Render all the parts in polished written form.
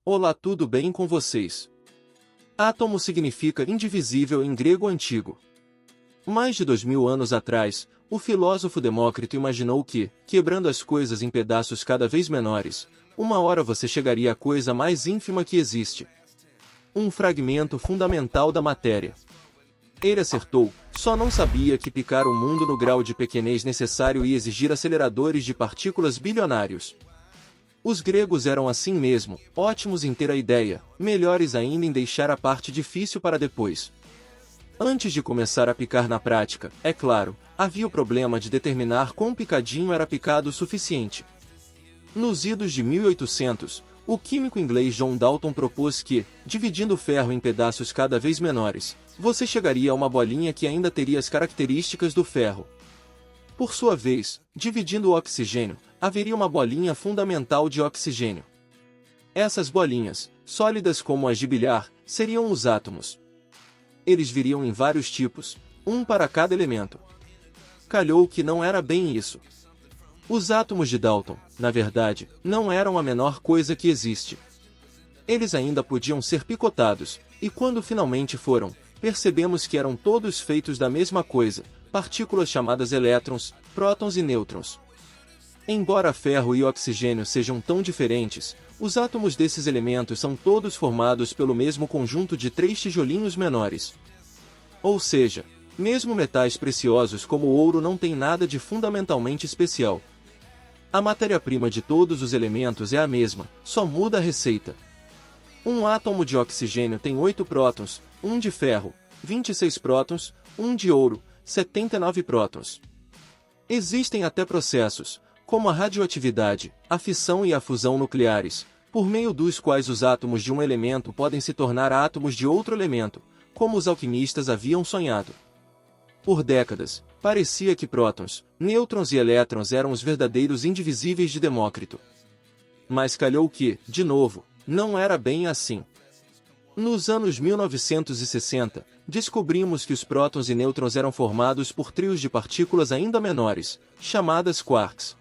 Olá, tudo bem com vocês? Átomo significa indivisível em grego antigo. Mais de 2000 anos atrás, o filósofo Demócrito imaginou que, quebrando as coisas em pedaços cada vez menores, uma hora você chegaria à coisa mais ínfima que existe. Um fragmento fundamental da matéria. Ele acertou, só não sabia que picar o mundo no grau de pequenez necessário ia exigir aceleradores de partículas bilionários. Os gregos eram assim mesmo, ótimos em ter a ideia, melhores ainda em deixar a parte difícil para depois. Antes de começar a picar na prática, é claro, havia o problema de determinar quão picadinho era picado o suficiente. Nos idos de 1800, o químico inglês John Dalton propôs que, dividindo o ferro em pedaços cada vez menores, você chegaria a uma bolinha que ainda teria as características do ferro. Por sua vez, dividindo o oxigênio, haveria uma bolinha fundamental de oxigênio. Essas bolinhas, sólidas como as de bilhar, seriam os átomos. Eles viriam em vários tipos, um para cada elemento. Calhou que não era bem isso. Os átomos de Dalton, na verdade, não eram a menor coisa que existe. Eles ainda podiam ser picotados, e quando finalmente foram, percebemos que eram todos feitos da mesma coisa, partículas chamadas elétrons, prótons e nêutrons. Embora ferro e oxigênio sejam tão diferentes, os átomos desses elementos são todos formados pelo mesmo conjunto de 3 tijolinhos menores. Ou seja, mesmo metais preciosos como o ouro não têm nada de fundamentalmente especial. A matéria-prima de todos os elementos é a mesma, só muda a receita. Um átomo de oxigênio tem 8 prótons, um de ferro, 26 prótons, um de ouro, 79 prótons. Existem até processos, como a radioatividade, a fissão e a fusão nucleares, por meio dos quais os átomos de um elemento podem se tornar átomos de outro elemento, como os alquimistas haviam sonhado. Por décadas, parecia que prótons, nêutrons e elétrons eram os verdadeiros indivisíveis de Demócrito. Mas calhou que, de novo, não era bem assim. Nos anos 1960, descobrimos que os prótons e nêutrons eram formados por trios de partículas ainda menores, chamadas quarks.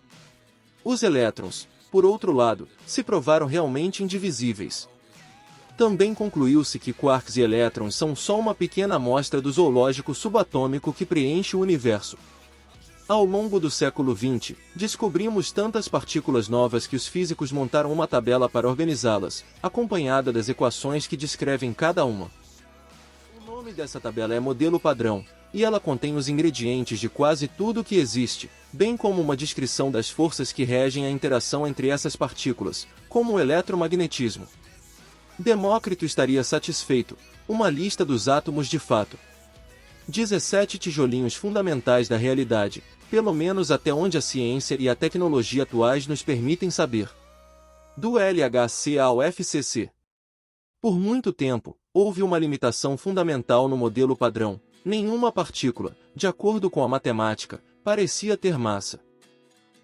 Os elétrons, por outro lado, se provaram realmente indivisíveis. Também concluiu-se que quarks e elétrons são só uma pequena amostra do zoológico subatômico que preenche o universo. Ao longo do século XX, descobrimos tantas partículas novas que os físicos montaram uma tabela para organizá-las, acompanhada das equações que descrevem cada uma. O nome dessa tabela é modelo padrão, e ela contém os ingredientes de quase tudo que existe, bem como uma descrição das forças que regem a interação entre essas partículas, como o eletromagnetismo. Demócrito estaria satisfeito, uma lista dos átomos de fato. 17 tijolinhos fundamentais da realidade, pelo menos até onde a ciência e a tecnologia atuais nos permitem saber. Do LHC ao FCC. Por muito tempo, houve uma limitação fundamental no modelo padrão. Nenhuma partícula, de acordo com a matemática, parecia ter massa.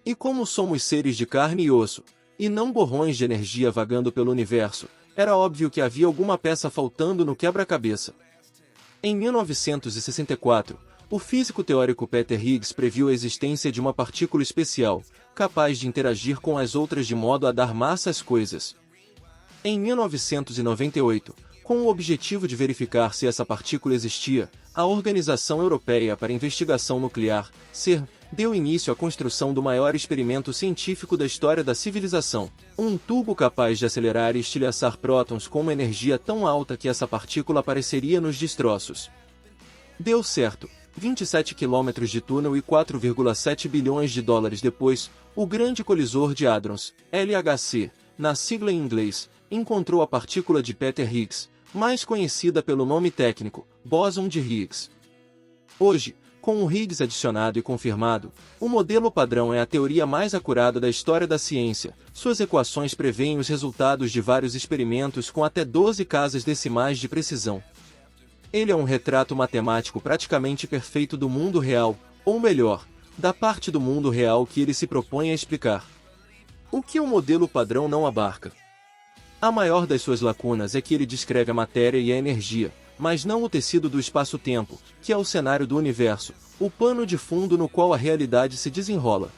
E como somos seres de carne e osso, e não borrões de energia vagando pelo universo, era óbvio que havia alguma peça faltando no quebra-cabeça. Em 1964, o físico teórico Peter Higgs previu a existência de uma partícula especial, capaz de interagir com as outras de modo a dar massa às coisas. Em 1998, com o objetivo de verificar se essa partícula existia, a Organização Europeia para a Investigação Nuclear, CERN, deu início à construção do maior experimento científico da história da civilização, um tubo capaz de acelerar e estilhaçar prótons com uma energia tão alta que essa partícula apareceria nos destroços. Deu certo. 27 quilômetros de túnel e 4,7 bilhões de dólares depois, o Grande Colisor de Hadrons, LHC, na sigla em inglês, encontrou a partícula de Peter Higgs, mais conhecida pelo nome técnico, bóson de Higgs. Hoje, com o Higgs adicionado e confirmado, o modelo padrão é a teoria mais acurada da história da ciência. Suas equações preveem os resultados de vários experimentos com até 12 casas decimais de precisão. Ele é um retrato matemático praticamente perfeito do mundo real, ou melhor, da parte do mundo real que ele se propõe a explicar. O que o modelo padrão não abarca? A maior das suas lacunas é que ele descreve a matéria e a energia, mas não o tecido do espaço-tempo, que é o cenário do universo, o pano de fundo no qual a realidade se desenrola.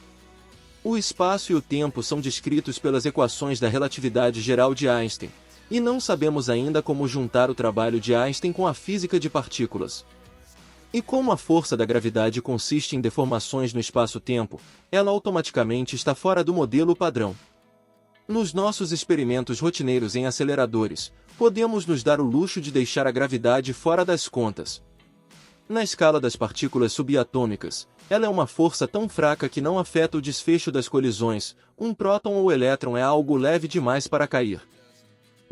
O espaço e o tempo são descritos pelas equações da relatividade geral de Einstein, E não sabemos ainda como juntar o trabalho de Einstein com a física de partículas. E como a força da gravidade consiste em deformações no espaço-tempo, ela automaticamente está fora do modelo padrão. Nos nossos experimentos rotineiros em aceleradores, podemos nos dar o luxo de deixar a gravidade fora das contas. Na escala das partículas subatômicas, ela é uma força tão fraca que não afeta o desfecho das colisões, um próton ou elétron é algo leve demais para cair.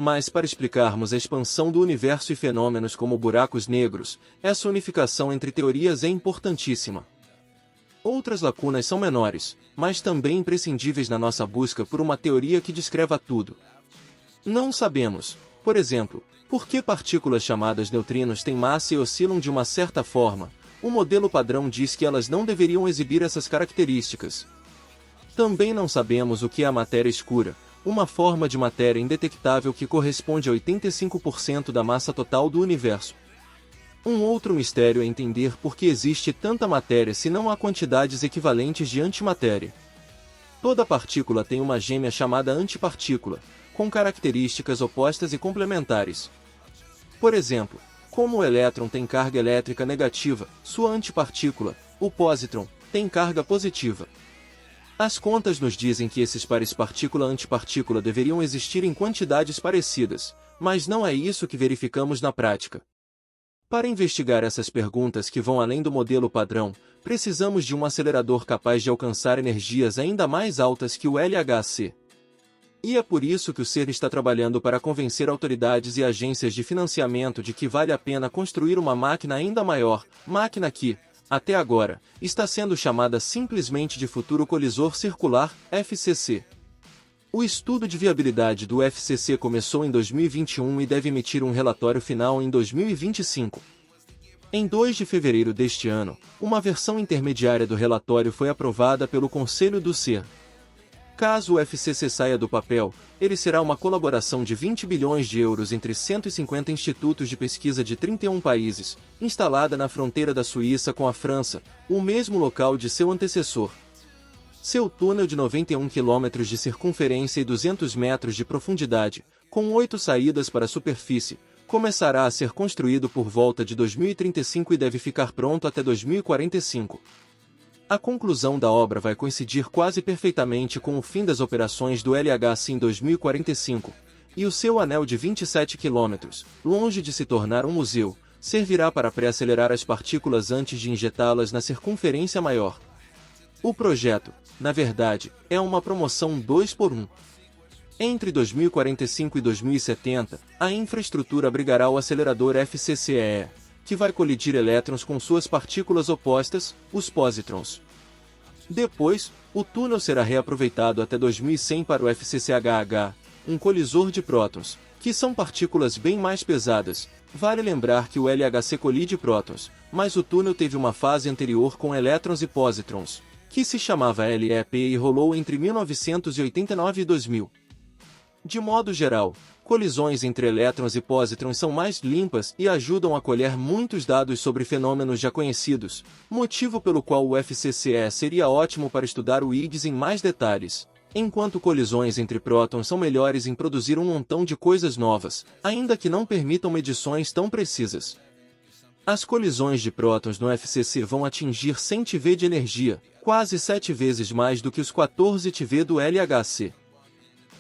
Mas para explicarmos a expansão do universo e fenômenos como buracos negros, essa unificação entre teorias é importantíssima. Outras lacunas são menores, mas também imprescindíveis na nossa busca por uma teoria que descreva tudo. Não sabemos, por exemplo, por que partículas chamadas neutrinos têm massa e oscilam de uma certa forma. O modelo padrão diz que elas não deveriam exibir essas características. Também não sabemos o que é a matéria escura, uma forma de matéria indetectável que corresponde a 85% da massa total do universo. Um outro mistério é entender por que existe tanta matéria se não há quantidades equivalentes de antimatéria. Toda partícula tem uma gêmea chamada antipartícula, com características opostas e complementares. Por exemplo, como o elétron tem carga elétrica negativa, sua antipartícula, o pósitron, tem carga positiva. As contas nos dizem que esses pares partícula-antipartícula deveriam existir em quantidades parecidas, mas não é isso que verificamos na prática. Para investigar essas perguntas que vão além do modelo padrão, precisamos de um acelerador capaz de alcançar energias ainda mais altas que o LHC. E é por isso que o CERN está trabalhando para convencer autoridades e agências de financiamento de que vale a pena construir uma máquina ainda maior, máquina que, até agora, está sendo chamada simplesmente de Futuro Colisor Circular, FCC. O estudo de viabilidade do FCC começou em 2021 e deve emitir um relatório final em 2025. Em 2 de fevereiro deste ano, uma versão intermediária do relatório foi aprovada pelo Conselho do CERN. Caso o FCC saia do papel, ele será uma colaboração de 20 bilhões de euros entre 150 institutos de pesquisa de 31 países, instalada na fronteira da Suíça com a França, o mesmo local de seu antecessor. Seu túnel de 91 km de circunferência e 200 metros de profundidade, com 8 saídas para a superfície, começará a ser construído por volta de 2035 e deve ficar pronto até 2045. A conclusão da obra vai coincidir quase perfeitamente com o fim das operações do LHC em 2045, e o seu anel de 27 km, longe de se tornar um museu, servirá para pré-acelerar as partículas antes de injetá-las na circunferência maior. O projeto, na verdade, é uma promoção 2x1. Entre 2045 e 2070, a infraestrutura abrigará o acelerador FCCE, que vai colidir elétrons com suas partículas opostas, os pósitrons. Depois, o túnel será reaproveitado até 2100 para o FCCHH, um colisor de prótons, que são partículas bem mais pesadas. Vale lembrar que o LHC colide prótons, mas o túnel teve uma fase anterior com elétrons e pósitrons, que se chamava LEP e rolou entre 1989 e 2000. De modo geral, colisões entre elétrons e pósitrons são mais limpas e ajudam a colher muitos dados sobre fenômenos já conhecidos, motivo pelo qual o FCCE seria ótimo para estudar o IDS em mais detalhes, enquanto colisões entre prótons são melhores em produzir um montão de coisas novas, ainda que não permitam medições tão precisas. As colisões de prótons no FCC vão atingir 100 TeV de energia, quase 7 vezes mais do que os 14 TeV do LHC.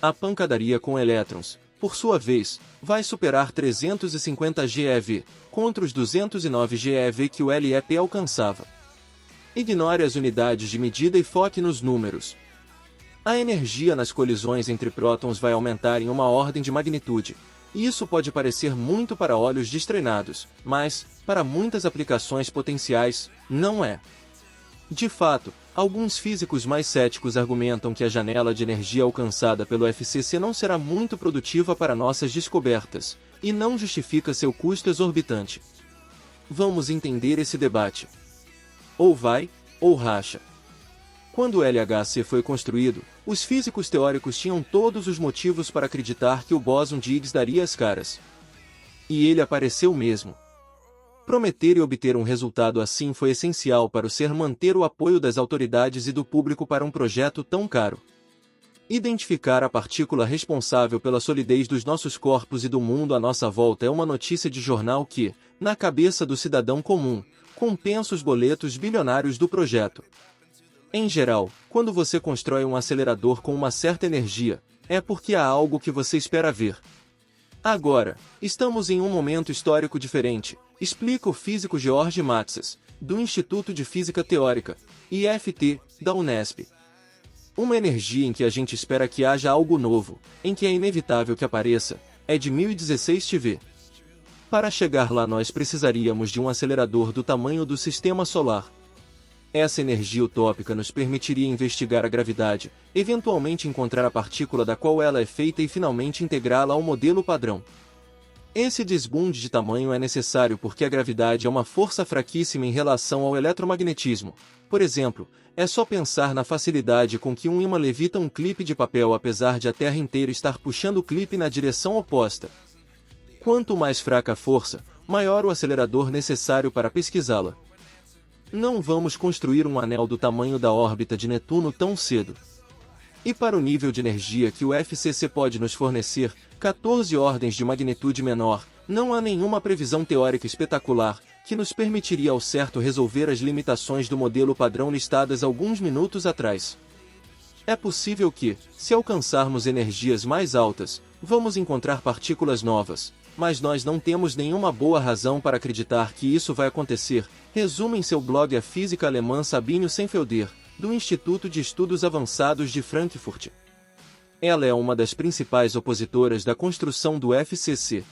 A pancadaria com elétrons, por sua vez, vai superar 350 GeV, contra os 209 GeV que o LEP alcançava. Ignore as unidades de medida e foque nos números. A energia nas colisões entre prótons vai aumentar em uma ordem de magnitude. Isso pode parecer muito para olhos destreinados, mas, para muitas aplicações potenciais, não é. De fato, alguns físicos mais céticos argumentam que a janela de energia alcançada pelo FCC não será muito produtiva para nossas descobertas, e não justifica seu custo exorbitante. Vamos entender esse debate. Ou vai, ou racha. Quando o LHC foi construído, os físicos teóricos tinham todos os motivos para acreditar que o bóson de Higgs daria as caras. E ele apareceu mesmo. Prometer e obter um resultado assim foi essencial para o CERN manter o apoio das autoridades e do público para um projeto tão caro. Identificar a partícula responsável pela solidez dos nossos corpos e do mundo à nossa volta é uma notícia de jornal que, na cabeça do cidadão comum, compensa os boletos bilionários do projeto. Em geral, quando você constrói um acelerador com uma certa energia, é porque há algo que você espera ver. Agora, estamos em um momento histórico diferente, explica o físico George Matsas, do Instituto de Física Teórica, IFT, da Unesp. Uma energia em que a gente espera que haja algo novo, em que é inevitável que apareça, é de 1016 TeV. Para chegar lá nós precisaríamos de um acelerador do tamanho do Sistema Solar. Essa energia utópica nos permitiria investigar a gravidade, eventualmente encontrar a partícula da qual ela é feita e finalmente integrá-la ao modelo padrão. Esse desbunde de tamanho é necessário porque a gravidade é uma força fraquíssima em relação ao eletromagnetismo. Por exemplo, é só pensar na facilidade com que um ímã levita um clipe de papel apesar de a Terra inteira estar puxando o clipe na direção oposta. Quanto mais fraca a força, maior o acelerador necessário para pesquisá-la. Não vamos construir um anel do tamanho da órbita de Netuno tão cedo. E para o nível de energia que o FCC pode nos fornecer, 14 ordens de magnitude menor, não há nenhuma previsão teórica espetacular, que nos permitiria ao certo resolver as limitações do modelo padrão listadas alguns minutos atrás. É possível que, se alcançarmos energias mais altas, vamos encontrar partículas novas, mas nós não temos nenhuma boa razão para acreditar que isso vai acontecer, resume em seu blog a física alemã Sabine Senfelder, do Instituto de Estudos Avançados de Frankfurt. Ela é uma das principais opositoras da construção do FCC.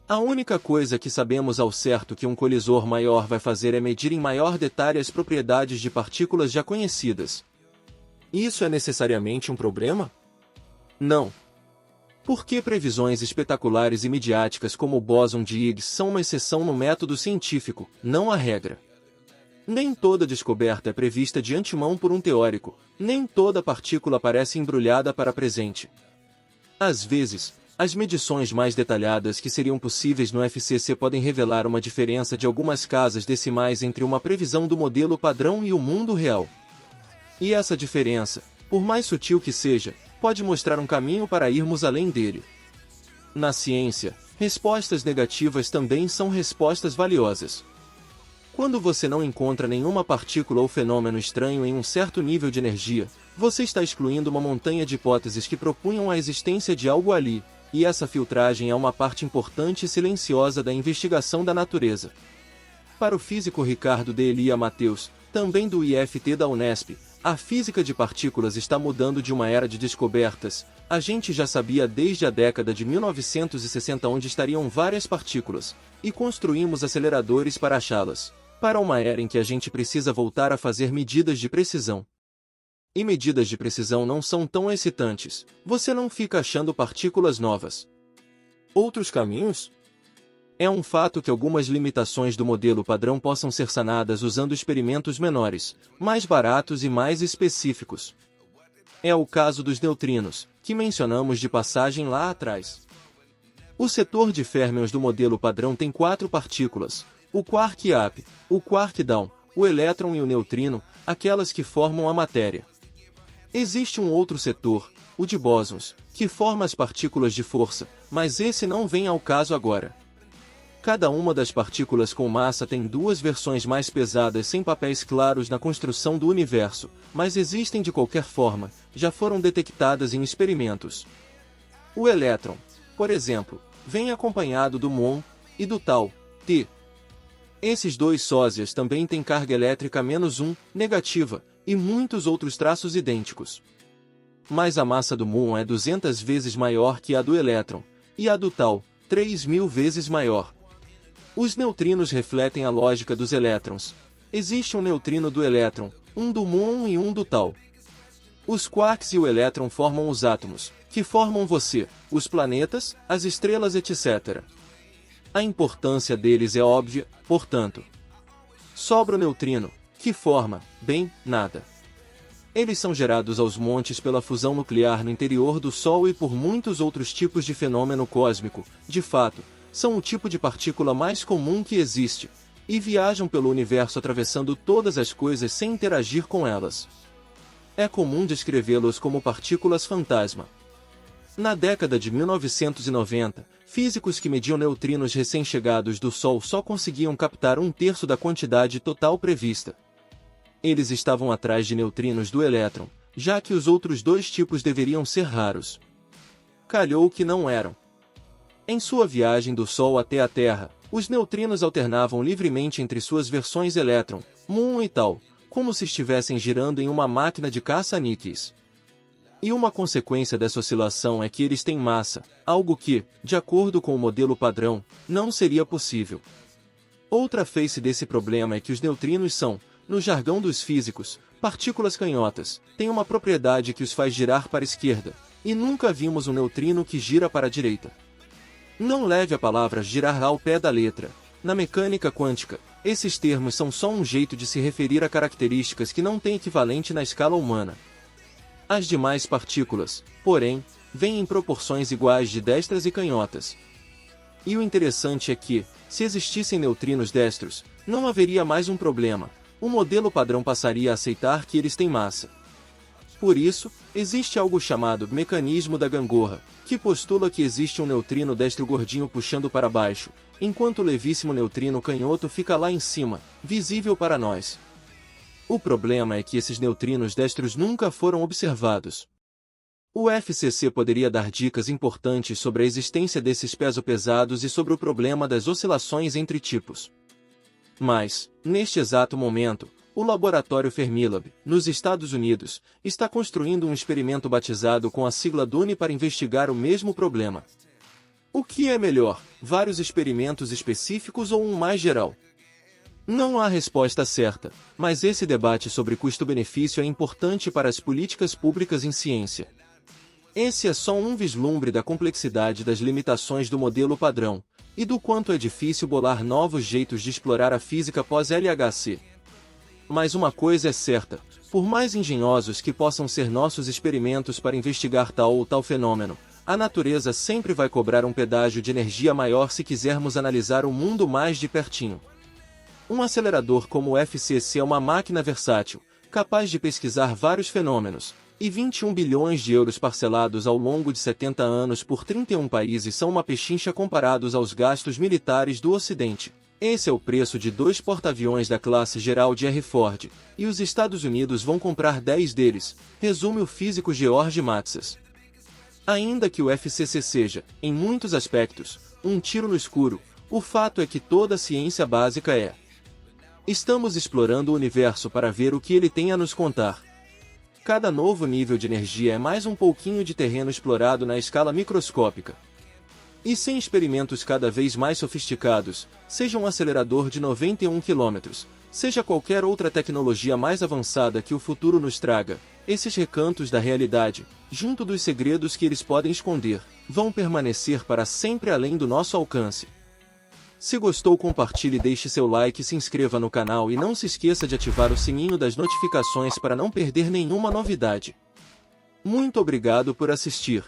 A única coisa que sabemos ao certo que um colisor maior vai fazer é medir em maior detalhe as propriedades de partículas já conhecidas. Isso é necessariamente um problema? Não. Porque previsões espetaculares e midiáticas como o bóson de Higgs são uma exceção no método científico, não a regra. Nem toda descoberta é prevista de antemão por um teórico, nem toda partícula aparece embrulhada para presente. Às vezes, as medições mais detalhadas que seriam possíveis no FCC podem revelar uma diferença de algumas casas decimais entre uma previsão do modelo padrão e o mundo real. E essa diferença, por mais sutil que seja, pode mostrar um caminho para irmos além dele. Na ciência, respostas negativas também são respostas valiosas. Quando você não encontra nenhuma partícula ou fenômeno estranho em um certo nível de energia, você está excluindo uma montanha de hipóteses que propunham a existência de algo ali, e essa filtragem é uma parte importante e silenciosa da investigação da natureza. Para o físico Ricardo de Elia Mateus, também do IFT da Unesp, a física de partículas está mudando de uma era de descobertas. A gente já sabia desde a década de 1960 onde estariam várias partículas, e construímos aceleradores para achá-las, para uma era em que a gente precisa voltar a fazer medidas de precisão. E medidas de precisão não são tão excitantes, você não fica achando partículas novas. Outros caminhos? É um fato que algumas limitações do modelo padrão possam ser sanadas usando experimentos menores, mais baratos e mais específicos. É o caso dos neutrinos, que mencionamos de passagem lá atrás. O setor de férmions do modelo padrão tem 4 partículas, o quark up, o quark down, o elétron e o neutrino, aquelas que formam a matéria. Existe um outro setor, o de bósons, que forma as partículas de força, mas esse não vem ao caso agora. Cada uma das partículas com massa tem 2 versões mais pesadas sem papéis claros na construção do universo, mas existem de qualquer forma, já foram detectadas em experimentos. O elétron, por exemplo, vem acompanhado do muon e do tau, T. Esses 2 sósias também têm carga elétrica -1, negativa, e muitos outros traços idênticos. Mas a massa do muon é 200 vezes maior que a do elétron, e a do tau, 3.000 vezes maior. Os neutrinos refletem a lógica dos elétrons. Existe um neutrino do elétron, um do muon e um do tau. Os quarks e o elétron formam os átomos, que formam você, os planetas, as estrelas etc. A importância deles é óbvia, portanto. Sobra o neutrino, que forma, bem, nada. Eles são gerados aos montes pela fusão nuclear no interior do Sol e por muitos outros tipos de fenômeno cósmico, de fato, são o tipo de partícula mais comum que existe, e viajam pelo universo atravessando todas as coisas sem interagir com elas. É comum descrevê-los como partículas fantasma. Na década de 1990, físicos que mediam neutrinos recém-chegados do Sol só conseguiam captar um terço da quantidade total prevista. Eles estavam atrás de neutrinos do elétron, já que os outros dois tipos deveriam ser raros. Calhou que não eram. Em sua viagem do Sol até a Terra, os neutrinos alternavam livremente entre suas versões elétron, muon e tal, como se estivessem girando em uma máquina de caça-níqueis. E uma consequência dessa oscilação é que eles têm massa, algo que, de acordo com o modelo padrão, não seria possível. Outra face desse problema é que os neutrinos são, no jargão dos físicos, partículas canhotas, têm uma propriedade que os faz girar para a esquerda, e nunca vimos um neutrino que gira para a direita. Não leve a palavra girar ao pé da letra. Na mecânica quântica, esses termos são só um jeito de se referir a características que não têm equivalente na escala humana. As demais partículas, porém, vêm em proporções iguais de destras e canhotas. E o interessante é que, se existissem neutrinos destros, não haveria mais um problema. O modelo padrão passaria a aceitar que eles têm massa. Por isso, existe algo chamado mecanismo da gangorra, que postula que existe um neutrino destro gordinho puxando para baixo, enquanto o levíssimo neutrino canhoto fica lá em cima, visível para nós. O problema é que esses neutrinos destros nunca foram observados. O FCC poderia dar dicas importantes sobre a existência desses peso-pesados e sobre o problema das oscilações entre tipos. Mas, neste exato momento, o laboratório Fermilab, nos Estados Unidos, está construindo um experimento batizado com a sigla DUNI para investigar o mesmo problema. O que é melhor, vários experimentos específicos ou um mais geral? Não há resposta certa, mas esse debate sobre custo-benefício é importante para as políticas públicas em ciência. Esse é só um vislumbre da complexidade das limitações do modelo padrão, e do quanto é difícil bolar novos jeitos de explorar a física pós-LHC. Mas uma coisa é certa, por mais engenhosos que possam ser nossos experimentos para investigar tal ou tal fenômeno, a natureza sempre vai cobrar um pedágio de energia maior se quisermos analisar o mundo mais de pertinho. Um acelerador como o FCC é uma máquina versátil, capaz de pesquisar vários fenômenos, e 21 bilhões de euros parcelados ao longo de 70 anos por 31 países são uma pechincha comparados aos gastos militares do Ocidente. Esse é o preço de 2 porta-aviões da classe Gerald R. Ford, e os Estados Unidos vão comprar 10 deles, resume o físico George Matsas. Ainda que o FCC seja, em muitos aspectos, um tiro no escuro, o fato é que toda a ciência básica é. Estamos explorando o universo para ver o que ele tem a nos contar. Cada novo nível de energia é mais um pouquinho de terreno explorado na escala microscópica. E sem experimentos cada vez mais sofisticados, seja um acelerador de 91 km, seja qualquer outra tecnologia mais avançada que o futuro nos traga, esses recantos da realidade, junto dos segredos que eles podem esconder, vão permanecer para sempre além do nosso alcance. Se gostou, compartilhe, deixe seu like e se inscreva no canal e não se esqueça de ativar o sininho das notificações para não perder nenhuma novidade. Muito obrigado por assistir.